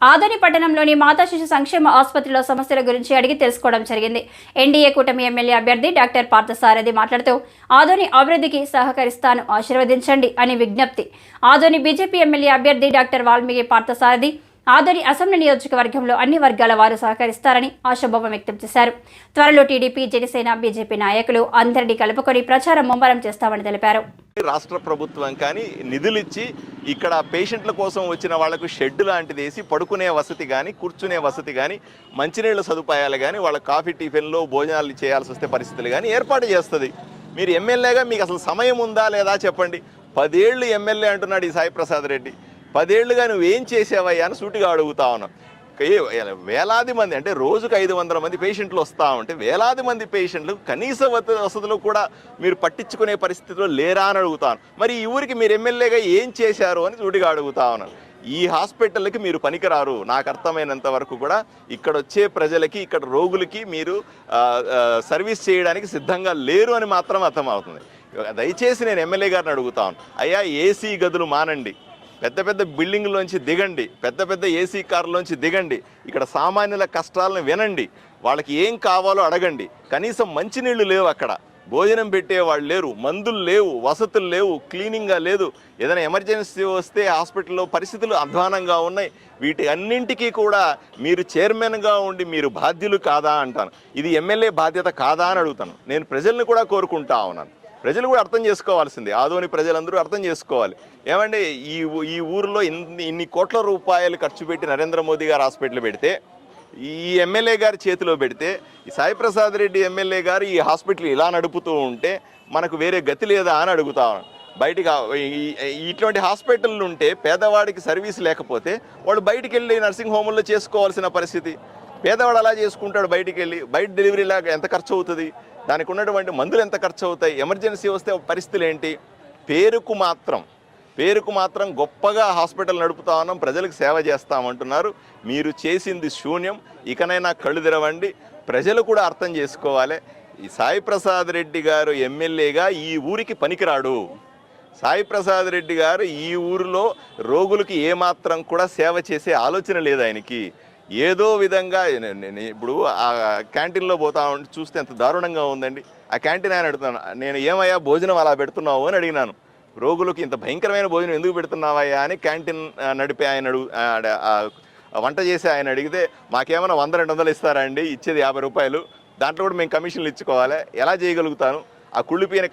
ఆదోని పట్టణంలోని మాతా శిశు సంక్షేమ ఆసుపత్రిలో సమస్యల గురించి అడిగి తెలుసుకోవడం జరిగింది. ఎన్డీఏ కూటమి ఎమ్మెల్యే అభ్యర్థి డాక్టర్ పార్థసారథి మాట్లాడుతూ ఆదోని అభివృద్ధికి సహకరిస్తాను, ఆశీర్వదించండి అని విజ్ఞప్తి. ఆదోని బీజేపీ ఎమ్మెల్యే అభ్యర్థి డాక్టర్ వాల్మీకి పార్థసారథి ఆదోని అసెంబ్లీ నియోజకవర్గంలో అన్ని వర్గాల వారు సహకరిస్తారని ఆశాభావం వ్యక్తం చేశారు. త్వరలో టీడీపీ, జనసేన, బీజేపీ నాయకులు అందరినీ కలుపుకొని ప్రచారం ముమ్మరం చేస్తామని తెలిపారు. రాష్ట్ర ప్రభుత్వం కానీ నిధులిచ్చి ఇక్కడ పేషెంట్ల కోసం వచ్చిన వాళ్లకు షెడ్ లాంటిది వేసి పడుకునే వసతి కానీ, కూర్చునే వసతి కానీ, మంచినీళ్ళ సదుపాయాలు కానీ, వాళ్ళ కాఫీ టిఫిన్లో భోజనాలు చేయాల్సి వస్తే పరిస్థితులు కానీ ఏర్పాటు చేస్తుంది. మీరు ఎమ్మెల్యేగా మీకు అసలు సమయం ఉందా లేదా చెప్పండి. 10 ఏళ్ళు ఎమ్మెల్యే అంటున్నాడు ఈ సాయి ప్రసాద్ రెడ్డి. 10 ఏళ్ళుగా నువ్వేం చేసావయ్యా అని సూటిగా అడుగుతా ఉన్నాం. వేలాది మంది, అంటే రోజుకు 500 మంది పేషెంట్లు వస్తూ ఉంటే వేలాది మంది పేషెంట్లు కనీస వసతులు కూడా మీరు పట్టించుకునే పరిస్థితిలో లేరా అని అడుగుతాను. మరి ఈ ఊరికి మీరు ఎమ్మెల్యేగా ఏం చేశారు అని సూటిగా అడుగుతా ఉన్నాను. ఈ హాస్పిటల్కి మీరు పనికిరారు. నాకు అర్థమైనంత వరకు కూడా ఇక్కడ వచ్చే ప్రజలకి, ఇక్కడ రోగులకి మీరు సర్వీస్ చేయడానికి సిద్ధంగా లేరు అని మాత్రం అర్థమవుతుంది. దయచేసి నేను ఎమ్మెల్యే గారిని అడుగుతాను, అయ్యా ఏసీ గదులు మానండి, పెద్ద పెద్ద బిల్డింగ్లోంచి దిగండి, పెద్ద పెద్ద ఏసీ కార్లోంచి దిగండి, ఇక్కడ సామాన్యుల కష్టాలను వినండి, వాళ్ళకి ఏం కావాలో అడగండి. కనీసం మంచినీళ్ళు లేవు, అక్కడ భోజనం పెట్టేవాళ్ళు లేరు, మందులు లేవు, వసతులు లేవు, క్లీనింగ్గా లేదు. ఏదైనా ఎమర్జెన్సీ వస్తే హాస్పిటల్లో పరిస్థితులు అధ్వానంగా ఉన్నాయి. వీటి అన్నింటికీ కూడా మీరు చైర్మన్గా ఉండి మీరు బాధ్యులు కాదా అంటాను. ఇది ఎమ్మెల్యే బాధ్యత కాదా అని అడుగుతాను. నేను ప్రజల్ని కూడా కోరుకుంటా ఉన్నాను. ప్రజలు కూడా అర్థం చేసుకోవాల్సింది, ఆదోని ప్రజలందరూ అర్థం చేసుకోవాలి. ఏమంటే ఈ ఊరిలో ఇన్ని కోట్ల రూపాయలు ఖర్చు పెట్టి నరేంద్ర మోదీ గారు హాస్పిటల్ పెడితే, ఈ ఎమ్మెల్యే గారి చేతిలో పెడితే, ఈ సాయి ప్రసాద్ రెడ్డి ఎమ్మెల్యే గారు ఈ హాస్పిటల్ ఇలా నడుపుతూ ఉంటే మనకు వేరే గతి లేదా అని అడుగుతా. బయటికి ఇటువంటి హాస్పిటల్ ఉంటే పేదవాడికి సర్వీస్ లేకపోతే వాళ్ళు బయటికి వెళ్ళి నర్సింగ్ హోముల్లో చేసుకోవాల్సిన పరిస్థితి. పేదవాడు అలా చేసుకుంటాడు బయటికి వెళ్ళి. బయట డెలివరీ లాగా ఎంత ఖర్చు అవుతుంది, దానికి ఉన్నటువంటి మందులు ఎంత ఖర్చు అవుతాయి, ఎమర్జెన్సీ వస్తే పరిస్థితులు ఏంటి. పేరుకు మాత్రం గొప్పగా హాస్పిటల్ నడుపుతా ఉన్నాం, ప్రజలకు సేవ చేస్తామంటున్నారు. మీరు చేసింది శూన్యం. ఇకనైనా కళ్ళు తెరవండి. ప్రజలు కూడా అర్థం చేసుకోవాలి. ఈ సాయి ప్రసాద్ రెడ్డి గారు ఎమ్మెల్యేగా ఈ ఊరికి పనికిరాడు. సాయి ప్రసాద్ రెడ్డి గారు ఈ ఊరిలో రోగులకి ఏమాత్రం కూడా సేవ చేసే ఆలోచన లేదు ఆయనకి. ఏదో విధంగా ఇప్పుడు ఆ క్యాంటీన్లో పోతా ఉంటే చూస్తే ఎంత దారుణంగా ఉందండి. ఆ క్యాంటీన్ ఆయన అడుగుతాను, నేను ఏమయ్యా భోజనం అలా పెడుతున్నావు అని అడిగినాను. రోగులకు ఇంత భయంకరమైన భోజనం ఎందుకు పెడుతున్నావయ్యా అని క్యాంటీన్ నడిపే ఆయన వంట చేసి ఆయన అడిగితే, మాకేమైనా 100-200 ఇస్తారా అండి, ఇచ్చేది 50 రూపాయలు, దాంట్లో కూడా మేము కమిషన్లు ఇచ్చుకోవాలి, ఎలా చేయగలుగుతాను, ఆ కుళ్ళిపోయిన